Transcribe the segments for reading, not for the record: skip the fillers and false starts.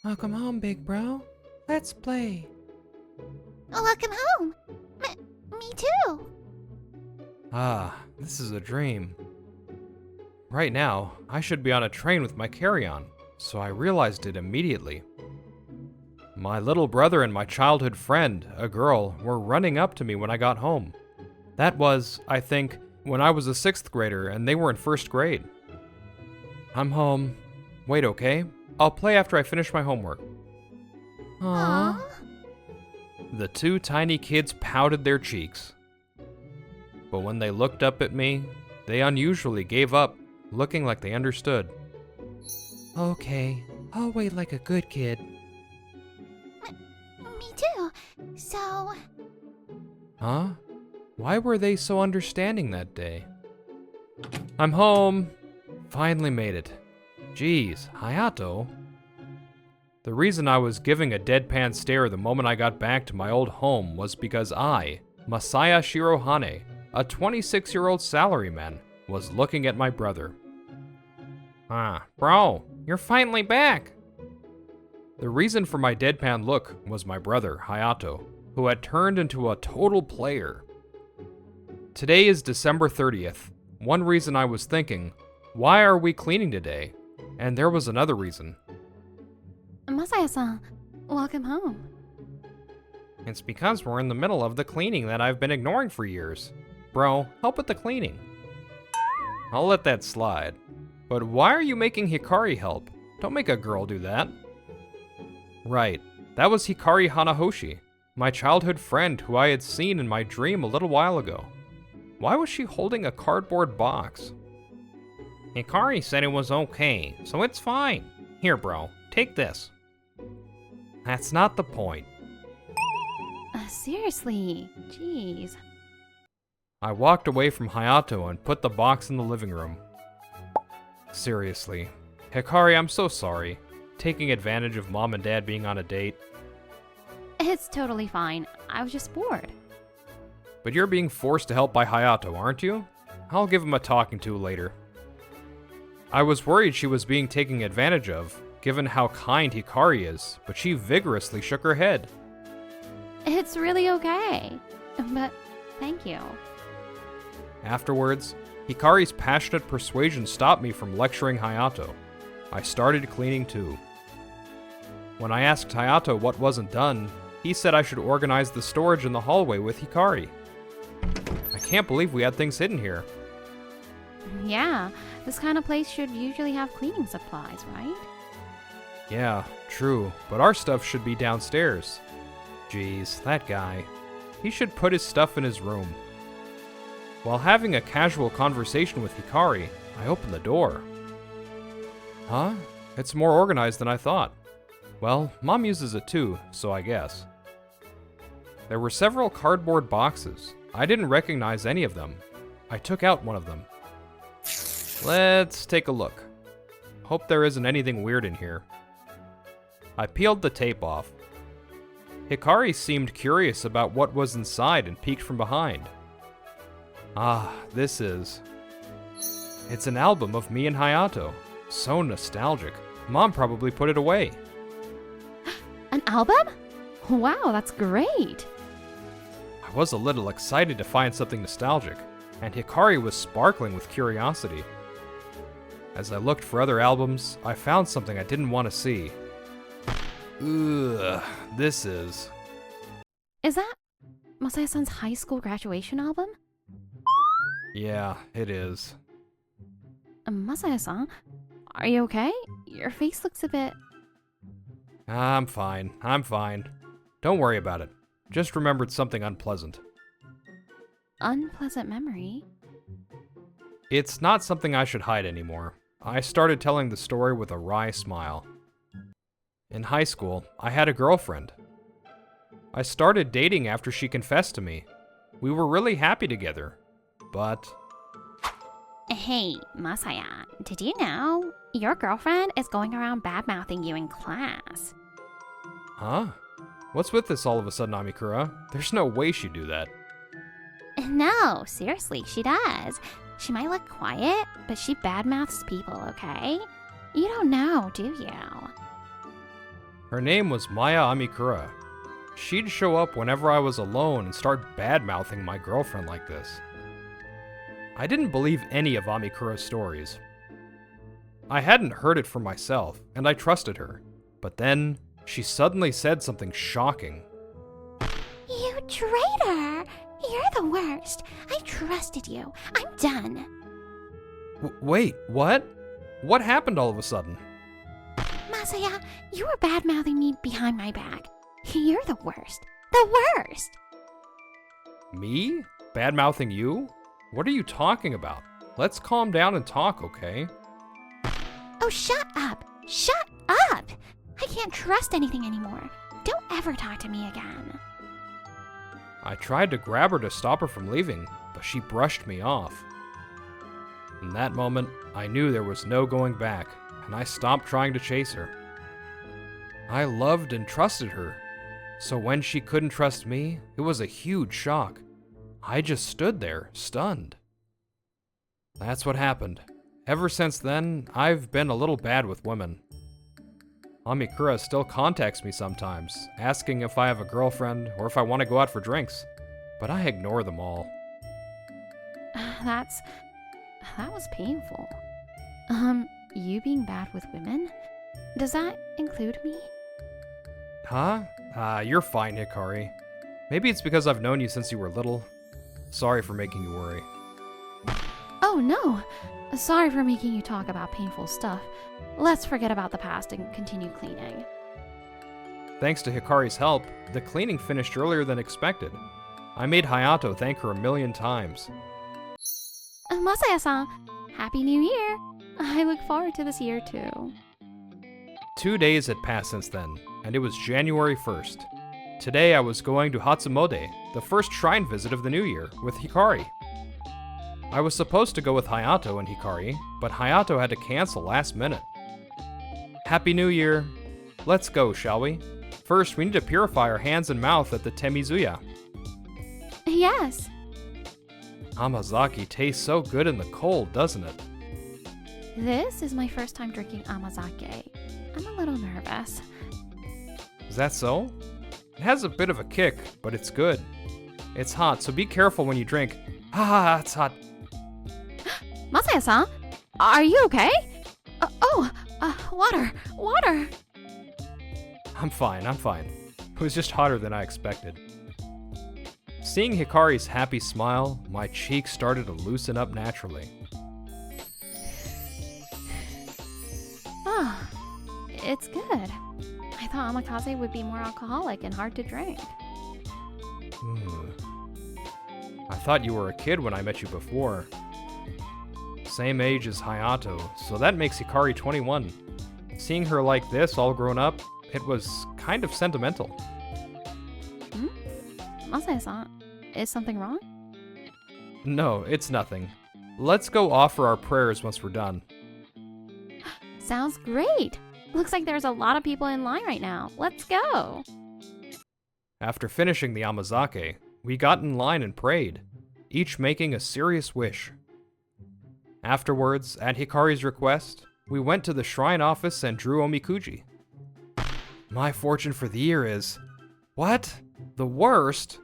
Welcome home, big bro. Let's play. Welcome home. Me too. Ah, this is a dream. Right now, I should be on a train with my carry-on, so I realized it immediately. My little brother and my childhood friend, a girl, were running up to me when I got home. That was, I think, when I was a 6th grader and they were in 1st grade. I'm home. Wait, okay? I'll play after I finish my homework. Aww. The two tiny kids pouted their cheeks. But when they looked up at me, they unusually gave up, looking like they understood. Okay, I'll wait like a good kid. Me too. So... Huh? Why were they so understanding that day? I'm home. Finally made it. Geez, Hayato. The reason I was giving a deadpan stare the moment I got back to my old home was because I, Masaya Shirohane, a 26-year-old salaryman, was looking at my brother. Bro, you're finally back! The reason for my deadpan look was my brother, Hayato, who had turned into a total player. Today is December 30th. One reason I was thinking, why are we cleaning today? And there was another reason. Masaya-san, welcome home. It's because we're in the middle of the cleaning that I've been ignoring for years. Bro, help with the cleaning. I'll let that slide. But why are you making Hikari help? Don't make a girl do that. Right, that was Hikari Hanahoshi, my childhood friend who I had seen in my dream a little while ago. Why was she holding a cardboard box? Hikari said it was okay, so it's fine. Here, bro, take this. That's not the point. Seriously, jeez. I walked away from Hayato and put the box in the living room. Seriously. Hikari, I'm so sorry. Taking advantage of mom and dad being on a date. It's totally fine. I was just bored. But you're being forced to help by Hayato, aren't you? I'll give him a talking to later. I was worried she was being taken advantage of, given how kind Hikari is, but she vigorously shook her head. It's really okay. But thank you. Afterwards, Hikari's passionate persuasion stopped me from lecturing Hayato. I started cleaning too. When I asked Hayato what wasn't done, he said I should organize the storage in the hallway with Hikari. I can't believe we had things hidden here. Yeah, this kind of place should usually have cleaning supplies, right? Yeah, true, but our stuff should be downstairs. Geez, that guy. He should put his stuff in his room. While having a casual conversation with Hikari, I opened the door. Huh? It's more organized than I thought. Well, Mom uses it too, so I guess. There were several cardboard boxes. I didn't recognize any of them. I took out one of them. Let's take a look. Hope there isn't anything weird in here. I peeled the tape off. Hikari seemed curious about what was inside and peeked from behind. Ah, this is... It's an album of me and Hayato. So nostalgic. Mom probably put it away. An album? Wow, that's great. I was a little excited to find something nostalgic, and Hikari was sparkling with curiosity. As I looked for other albums, I found something I didn't want to see. Ugh, this is... Is that Masaya-san's high school graduation album? Yeah, it is. Masaya-san, are you okay? Your face looks a bit... I'm fine. Don't worry about it. Just remembered something unpleasant. Unpleasant memory? It's not something I should hide anymore. I started telling the story with a wry smile. In high school, I had a girlfriend. I started dating after she confessed to me. We were really happy together, but... Hey, Masaya, did you know your girlfriend is going around bad-mouthing you in class? Huh? What's with this all of a sudden, Amikura? There's no way she'd do that. No, seriously, she does. She might look quiet, but she bad-mouths people, okay? You don't know, do you? Her name was Maya Amikura. She'd show up whenever I was alone and start bad-mouthing my girlfriend like this. I didn't believe any of Amikura's stories. I hadn't heard it for myself, and I trusted her. But then, she suddenly said something shocking. You traitor! You're the worst. I trusted you. I'm done. Wait, what? What happened all of a sudden? Masaya, you were bad-mouthing me behind my back. You're the worst. The worst! Me? Bad-mouthing you? What are you talking about? Let's calm down and talk, okay? Oh, shut up! Shut up! I can't trust anything anymore. Don't ever talk to me again. I tried to grab her to stop her from leaving, but she brushed me off. In that moment, I knew there was no going back, and I stopped trying to chase her. I loved and trusted her, so when she couldn't trust me, it was a huge shock. I just stood there, stunned. That's what happened. Ever since then, I've been a little bad with women. Amikura still contacts me sometimes, asking if I have a girlfriend or if I want to go out for drinks, but I ignore them all. That was painful. You being bad with women? Does that include me? Huh? You're fine, Hikari. Maybe it's because I've known you since you were little. Sorry for making you worry. Oh no! Sorry for making you talk about painful stuff. Let's forget about the past and continue cleaning. Thanks to Hikari's help, the cleaning finished earlier than expected. I made Hayato thank her 1,000,000 times. Masaya-san, Happy New Year! I look forward to this year too. 2 days had passed since then, and it was January 1st. Today I was going to Hatsumode, the first shrine visit of the new year, with Hikari. I was supposed to go with Hayato and Hikari, but Hayato had to cancel last minute. Happy New Year! Let's go, shall we? First, we need to purify our hands and mouth at the Temizuya. Yes. Amazaki tastes so good in the cold, doesn't it? This is my first time drinking amazake. I'm a little nervous. Is that so? It has a bit of a kick, but it's good. It's hot, so be careful when you drink. It's hot. Masaya-san, are you okay? Water. I'm fine. It was just hotter than I expected. Seeing Hikari's happy smile, my cheeks started to loosen up naturally. Oh, it's good. I thought omakase would be more alcoholic and hard to drink. I thought you were a kid when I met you before. Same age as Hayato, so that makes Hikari 21. Seeing her like this, all grown up, it was kind of sentimental. Masaya-san, is something wrong? No, it's nothing. Let's go offer our prayers once we're done. Sounds great! Looks like there's a lot of people in line right now. Let's go! After finishing the amazake, we got in line and prayed, each making a serious wish. Afterwards, at Hikari's request, we went to the shrine office and drew omikuji. My fortune for the year is... What? The worst?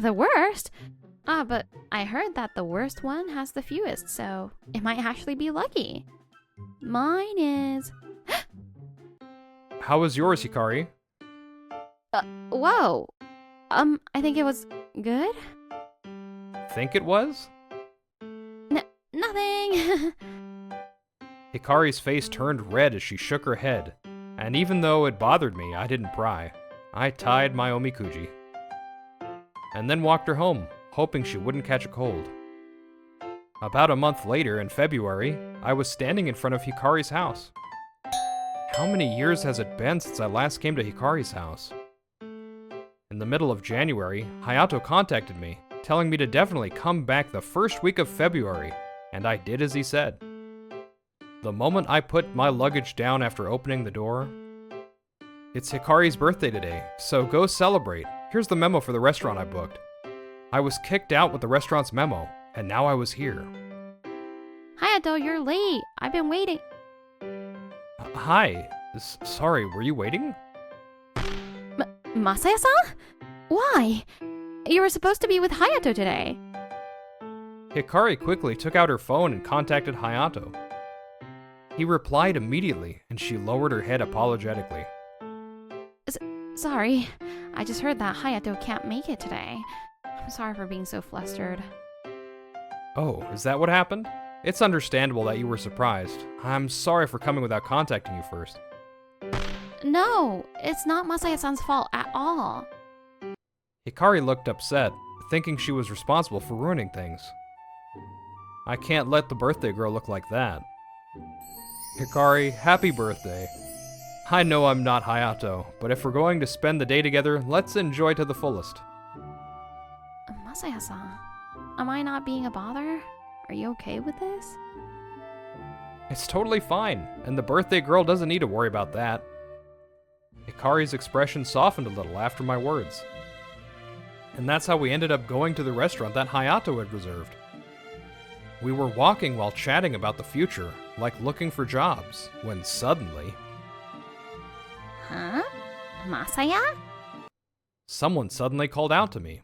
The worst? But I heard that the worst one has the fewest, so it might actually be lucky. Mine is... How was yours, Hikari? Whoa. I think it was good? Think it was? Nothing. Hikari's face turned red as she shook her head, and even though it bothered me, I didn't pry. I tied my omikuji, and then walked her home, hoping she wouldn't catch a cold. About a month later, in February, I was standing in front of Hikari's house. How many years has it been since I last came to Hikari's house? In the middle of January, Hayato contacted me, telling me to definitely come back the first week of February, and I did as he said. The moment I put my luggage down after opening the door... It's Hikari's birthday today, so go celebrate. Here's the memo for the restaurant I booked. I was kicked out with the restaurant's memo, and now I was here. Hayato, you're late. I've been waiting. Hi. Sorry, were you waiting? Masaya-san? Why? You were supposed to be with Hayato today. Hikari quickly took out her phone and contacted Hayato. He replied immediately, and she lowered her head apologetically. Sorry, I just heard that Hayato can't make it today. I'm sorry for being so flustered. Oh, is that what happened? It's understandable that you were surprised. I'm sorry for coming without contacting you first. No, it's not Masaya-san's fault at all. Hikari looked upset, thinking she was responsible for ruining things. I can't let the birthday girl look like that. Hikari, happy birthday. I know I'm not Hayato, but if we're going to spend the day together, let's enjoy to the fullest. Masaya-san, am I not being a bother? Are you okay with this? It's totally fine, and the birthday girl doesn't need to worry about that. Hikari's expression softened a little after my words. And that's how we ended up going to the restaurant that Hayato had reserved. We were walking while chatting about the future, like looking for jobs, when suddenly... Huh? Masaya? Someone suddenly called out to me.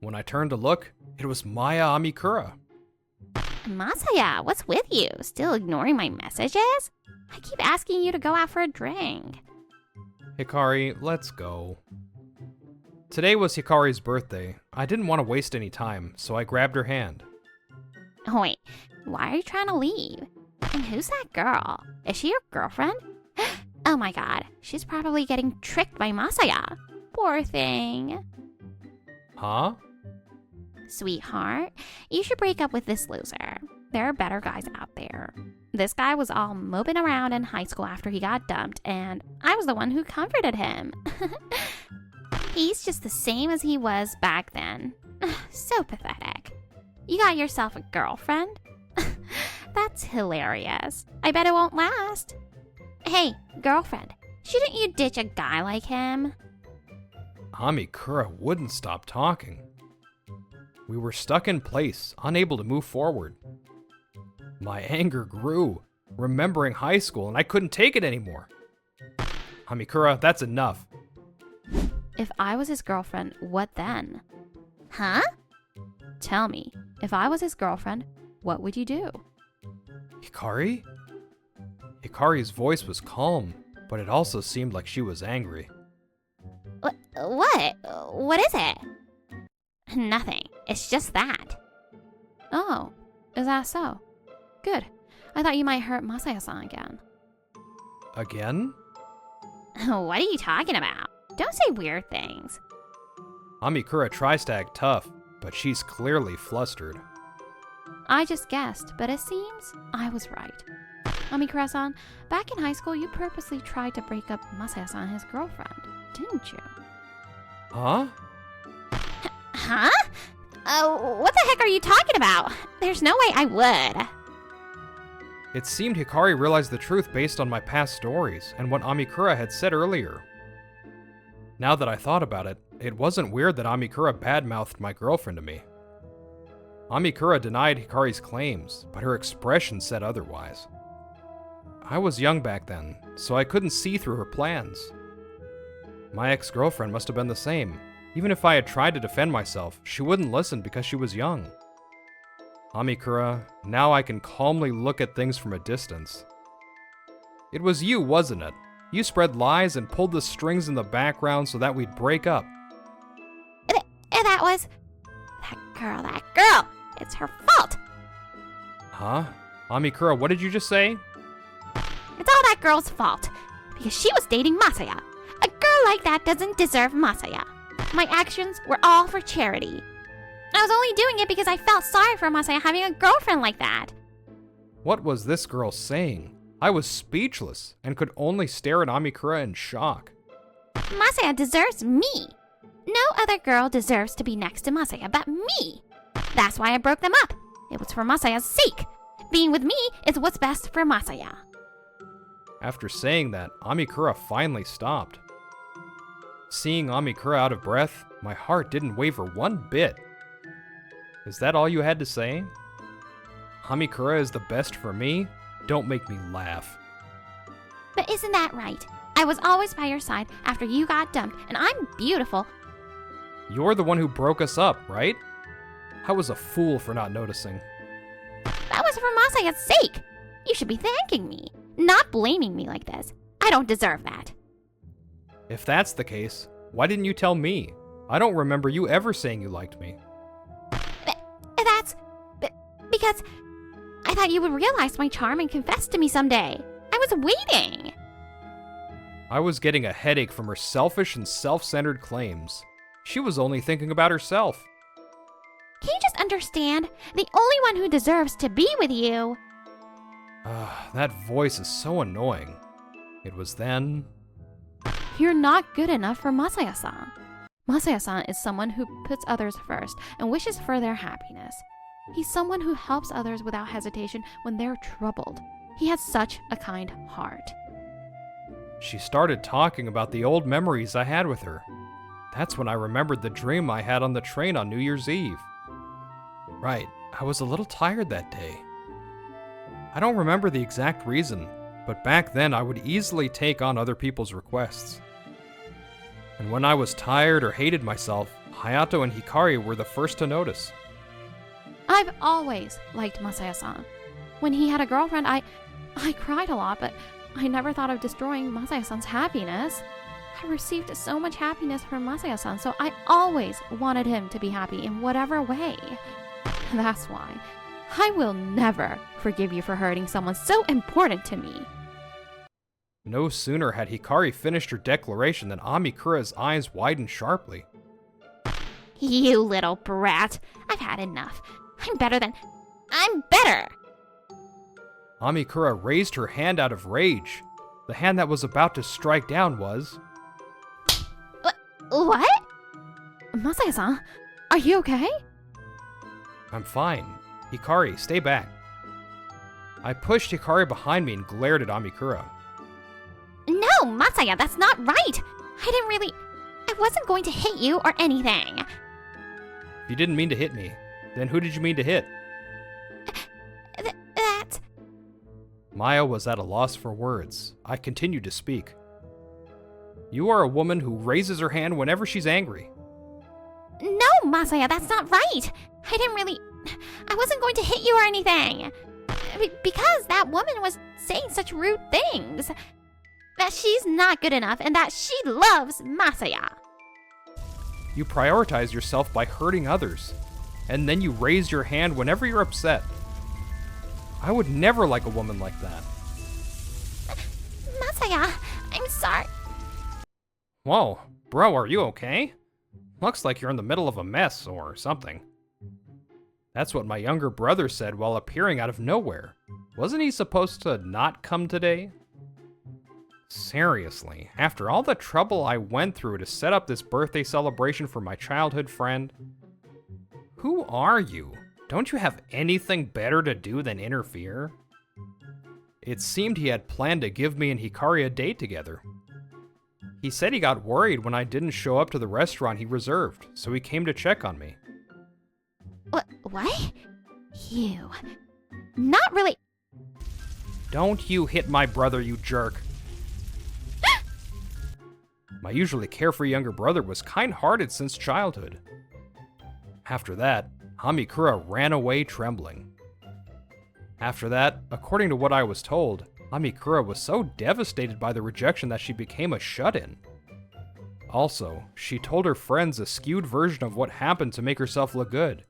When I turned to look, it was Maya Amikura. Masaya, what's with you? Still ignoring my messages? I keep asking you to go out for a drink. Hikari, let's go. Today was Hikari's birthday. I didn't want to waste any time, so I grabbed her hand. Oh, wait, why are you trying to leave? And who's that girl? Is she your girlfriend? Oh my god, she's probably getting tricked by Masaya. Poor thing. Huh? Sweetheart, you should break up with this loser. There are better guys out there. This guy was all moping around in high school after he got dumped, and I was the one who comforted him. He's just the same as he was back then. So pathetic. You got yourself a girlfriend? That's hilarious. I bet it won't last. Hey, girlfriend, shouldn't you ditch a guy like him? Amikura wouldn't stop talking. We were stuck in place, unable to move forward. My anger grew, remembering high school, and I couldn't take it anymore. Amikura, that's enough. If I was his girlfriend, what then? Huh? Tell me, if I was his girlfriend, what would you do? Hikari? Hikari's voice was calm, but it also seemed like she was angry. What? What is it? Nothing. It's just that. Oh, is that so? Good. I thought you might hurt Masaya-san again. Again? What are you talking about? Don't say weird things. Amikura tries to act tough, but she's clearly flustered. I just guessed, but it seems I was right. Amikura-san, back in high school, you purposely tried to break up Masaya-san and his girlfriend, didn't you? Huh? Huh? What the heck are you talking about? There's no way I would. It seemed Hikari realized the truth based on my past stories and what Amikura had said earlier. Now that I thought about it, it wasn't weird that Amikura badmouthed my girlfriend to me. Amikura denied Hikari's claims, but her expression said otherwise. I was young back then, so I couldn't see through her plans. My ex-girlfriend must have been the same. Even if I had tried to defend myself, she wouldn't listen because she was young. Amikura, now I can calmly look at things from a distance. It was you, wasn't it? You spread lies and pulled the strings in the background so that we'd break up. That was... That girl! It's her fault! Huh? Amikura, what did you just say? It's all that girl's fault. Because she was dating Masaya. A girl like that doesn't deserve Masaya. My actions were all for charity. I was only doing it because I felt sorry for Masaya having a girlfriend like that. What was this girl saying? I was speechless and could only stare at Amikura in shock. Masaya deserves me. No other girl deserves to be next to Masaya but me. That's why I broke them up. It was for Masaya's sake. Being with me is what's best for Masaya. After saying that, Amikura finally stopped. Seeing Amikura out of breath, my heart didn't waver one bit. Is that all you had to say? Amikura is the best for me? Don't make me laugh. But isn't that right? I was always by your side after you got dumped, and I'm beautiful. You're the one who broke us up, right? I was a fool for not noticing. That was for Masaya's sake. You should be thanking me, not blaming me like this. I don't deserve that. If that's the case, why didn't you tell me? I don't remember you ever saying you liked me. That's because I thought you would realize my charm and confess to me someday. I was waiting. I was getting a headache from her selfish and self-centered claims. She was only thinking about herself. Can you just understand? The only one who deserves to be with you. That voice is so annoying. It was then... You're not good enough for Masaya-san. Masaya-san is someone who puts others first and wishes for their happiness. He's someone who helps others without hesitation when they're troubled. He has such a kind heart. She started talking about the old memories I had with her. That's when I remembered the dream I had on the train on New Year's Eve. Right, I was a little tired that day. I don't remember the exact reason, but back then I would easily take on other people's requests. And when I was tired or hated myself, Hayato and Hikari were the first to notice. I've always liked Masaya-san. When he had a girlfriend, I cried a lot, but I never thought of destroying Masaya-san's happiness. I received so much happiness from Masaya-san, so I always wanted him to be happy in whatever way. That's why I will never forgive you for hurting someone so important to me. No sooner had Hikari finished her declaration than Amikura's eyes widened sharply. You little brat. I've had enough. I'm better! Amikura raised her hand out of rage. The hand that was about to strike down was... What? Masaya-san, are you okay? I'm fine. Hikari, stay back. I pushed Hikari behind me and glared at Amikura. No, Masaya, that's not right! I wasn't going to hit you or anything. If you didn't mean to hit me, then who did you mean to hit? That... Maya was at a loss for words. I continued to speak. You are a woman who raises her hand whenever she's angry. No, Masaya, that's not right! I wasn't going to hit you or anything. Because that woman was saying such rude things. That she's not good enough and that she loves Masaya. You prioritize yourself by hurting others, and then you raise your hand whenever you're upset. I would never like a woman like that. Masaya, I'm sorry. Whoa, bro, are you okay? Looks like you're in the middle of a mess or something. That's what my younger brother said while appearing out of nowhere. Wasn't he supposed to not come today? Seriously, after all the trouble I went through to set up this birthday celebration for my childhood friend? Who are you? Don't you have anything better to do than interfere? It seemed he had planned to give me and Hikari a date together. He said he got worried when I didn't show up to the restaurant he reserved, so he came to check on me. What? You... Not really... Don't you hit my brother, you jerk. My usually carefree younger brother was kind-hearted since childhood. After that, Amikura ran away trembling. After that, according to what I was told, Amikura was so devastated by the rejection that she became a shut-in. Also, she told her friends a skewed version of what happened to make herself look good,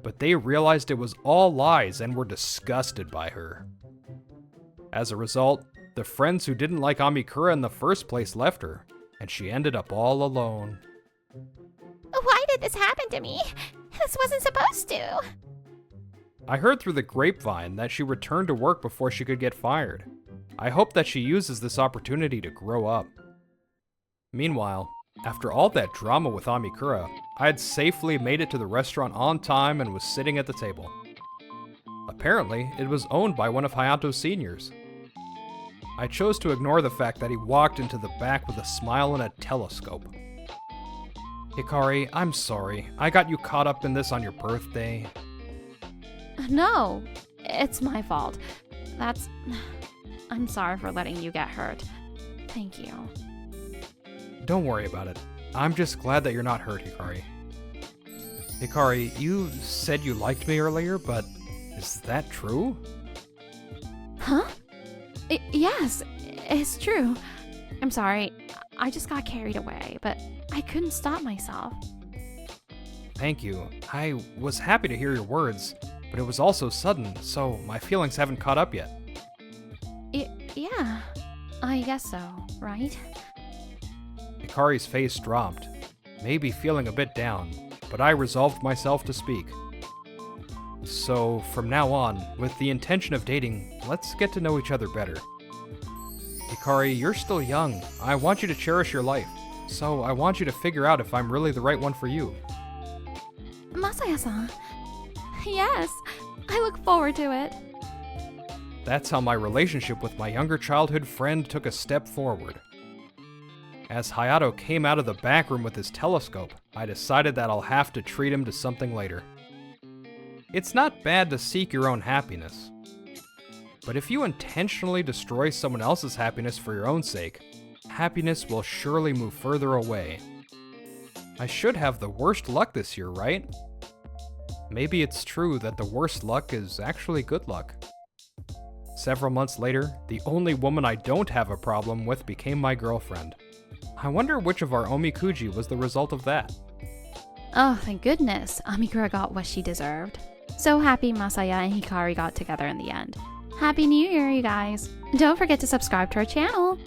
but they realized it was all lies and were disgusted by her. As a result, the friends who didn't like Amikura in the first place left her, and she ended up all alone. Why did this happen to me? This wasn't supposed to. I heard through the grapevine that she returned to work before she could get fired. I hope that she uses this opportunity to grow up. Meanwhile, after all that drama with Amikura, I had safely made it to the restaurant on time and was sitting at the table. Apparently, it was owned by one of Hayato's seniors. I chose to ignore the fact that he walked into the back with a smile and a telescope. Hikari, I'm sorry. I got you caught up in this on your birthday. No, it's my fault. I'm sorry for letting you get hurt. Thank you. Don't worry about it. I'm just glad that you're not hurt, Hikari. Hikari, you said you liked me earlier, but is that true? Huh? Yes, it's true. I'm sorry. I just got carried away, but I couldn't stop myself. Thank you. I was happy to hear your words, but it was also sudden, so my feelings haven't caught up yet. Yeah, I guess so, right? Hikari's face dropped, maybe feeling a bit down, but I resolved myself to speak. So, from now on, with the intention of dating, let's get to know each other better. Hikari, you're still young. I want you to cherish your life, so I want you to figure out if I'm really the right one for you. Masaya-san. Yes, I look forward to it. That's how my relationship with my younger childhood friend took a step forward. As Hayato came out of the back room with his telescope, I decided that I'll have to treat him to something later. It's not bad to seek your own happiness. But if you intentionally destroy someone else's happiness for your own sake, happiness will surely move further away. I should have the worst luck this year, right? Maybe it's true that the worst luck is actually good luck. Several months later, the only woman I don't have a problem with became my girlfriend. I wonder which of our omikuji was the result of that. Oh, thank goodness, Amikura got what she deserved. So happy Masaya and Hikari got together in the end. Happy New Year, you guys! Don't forget to subscribe to our channel!